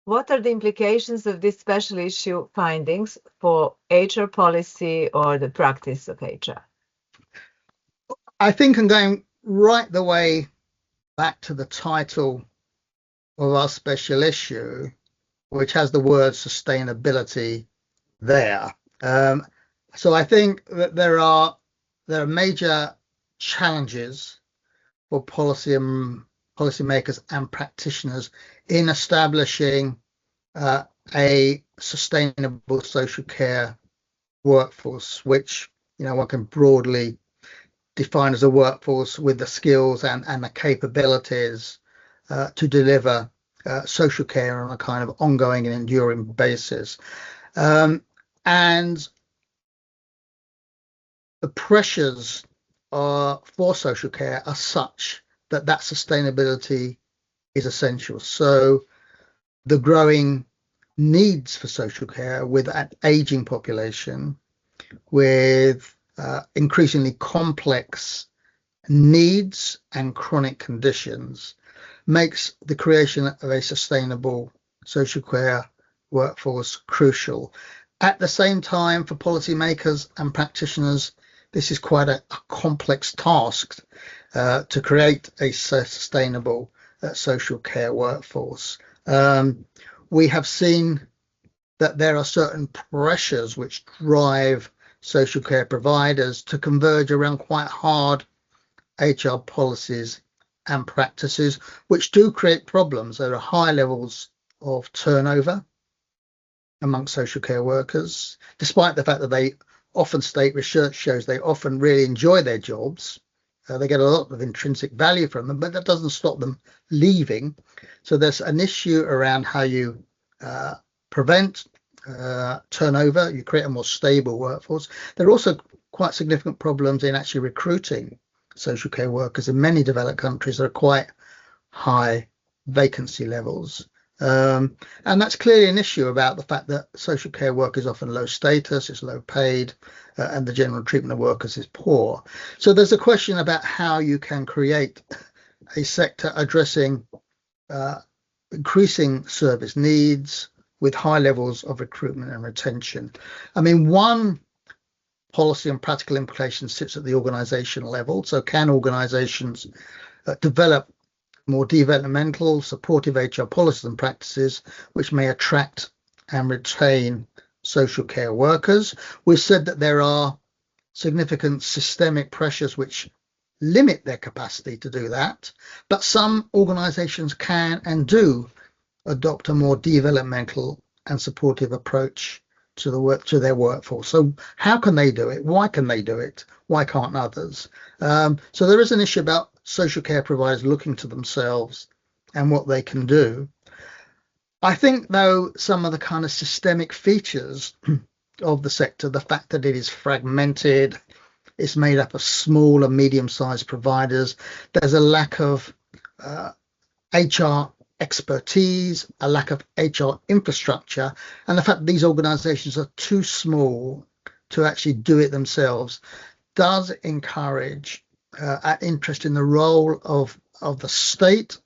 What are the implications of this special issue findings for HR policy or the practice of HR? I think I'm going right the way back to the title of our special issue, which has the word sustainability there. So I think that there are major challenges for policymakers and practitioners in establishing a sustainable social care workforce, which one can broadly define as a workforce with the skills and the capabilities to deliver social care on a kind of ongoing and enduring basis. And the pressures for social care are such that sustainability is essential. So the growing needs for social care with an aging population, with increasingly complex needs and chronic conditions, makes the creation of a sustainable social care workforce crucial. At the same time, for policymakers and practitioners, this is quite a complex task to create a sustainable social care workforce. We have seen that there are certain pressures which drive social care providers to converge around quite hard HR policies and practices, which do create problems. There are high levels of turnover among social care workers, despite the fact that they often state, research shows they often really enjoy their jobs. They get a lot of intrinsic value from them, but that doesn't stop them leaving. So there's an issue around how you prevent turnover, you create a more stable workforce. There are also quite significant problems in actually recruiting social care workers. In many developed countries, there are quite high vacancy levels. And that's clearly an issue about the fact that social care work is often low status, it's low paid, and the general treatment of workers is poor. So there's a question about how you can create a sector addressing increasing service needs with high levels of recruitment and retention. I mean, one policy and practical implication sits at the organizational level. So can organizations develop more developmental, supportive HR policies and practices which may attract and retain social care workers? We've said that there are significant systemic pressures which limit their capacity to do that, but some organizations can and do adopt a more developmental and supportive approach to their workforce. So how can they do it? Why can they do it? Why can't others? So there is an issue about social care providers looking to themselves and what they can do. I think, though, some of the kind of systemic features of the sector, the fact that it is fragmented, it's made up of small and medium-sized providers, there's a lack of HR expertise, a lack of HR infrastructure, and the fact that these organizations are too small to actually do it themselves does encourage an interest in the role of the state,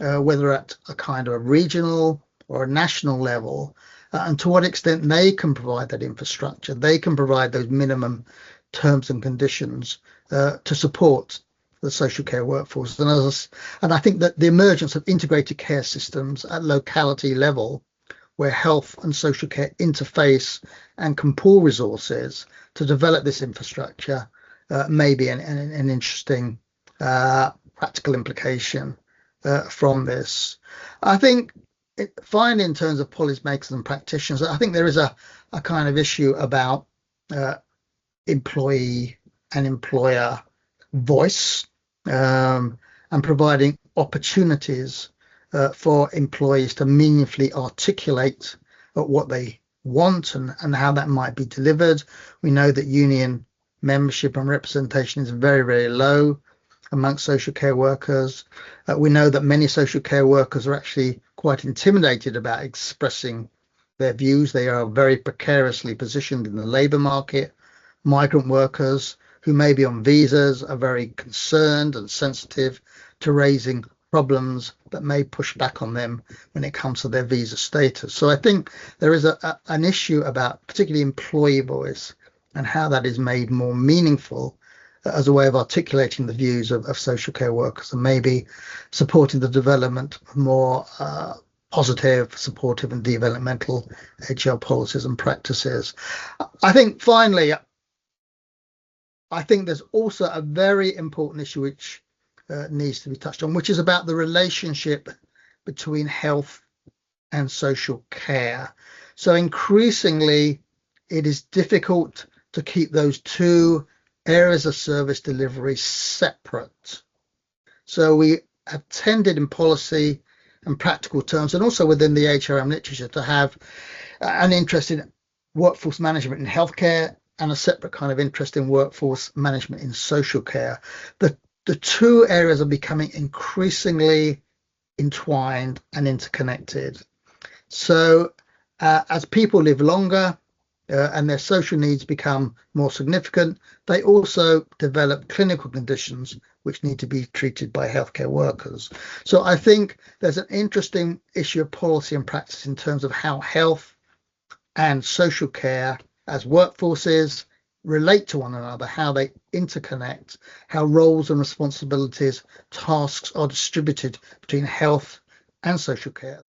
whether at a kind of a regional or a national level, and to what extent they can provide that infrastructure. They can provide those minimum terms and conditions to support the social care workforce. And I think that the emergence of integrated care systems at locality level, where health and social care interface and can pool resources to develop this infrastructure, may be an interesting practical implication from this. I think finally, in terms of policymakers and practitioners, I think there is a kind of issue about employee and employer voice, and providing opportunities for employees to meaningfully articulate what they want and how that might be delivered. We know that union membership and representation is very, very low amongst social care workers. We know that many social care workers are actually quite intimidated about expressing their views. They are very precariously positioned in the labour market. Migrant workers who may be on visas are very concerned and sensitive to raising problems that may push back on them when it comes to their visa status. So I think there is an issue about particularly employee voice and how that is made more meaningful as a way of articulating the views of social care workers and maybe supporting the development of more positive, supportive and developmental HR policies and practices. I think finally, I think there's also a very important issue which needs to be touched on, which is about the relationship between health and social care. So increasingly, it is difficult to keep those two areas of service delivery separate. So we have tended in policy and practical terms, and also within the HRM literature, to have an interest in workforce management in healthcare and a separate kind of interest in workforce management in social care. The two areas are becoming increasingly entwined and interconnected. So as people live longer and their social needs become more significant, they also develop clinical conditions which need to be treated by healthcare workers. So I think there's an interesting issue of policy and practice in terms of how health and social care as workforces relate to one another, how they interconnect, how roles and responsibilities, tasks are distributed between health and social care.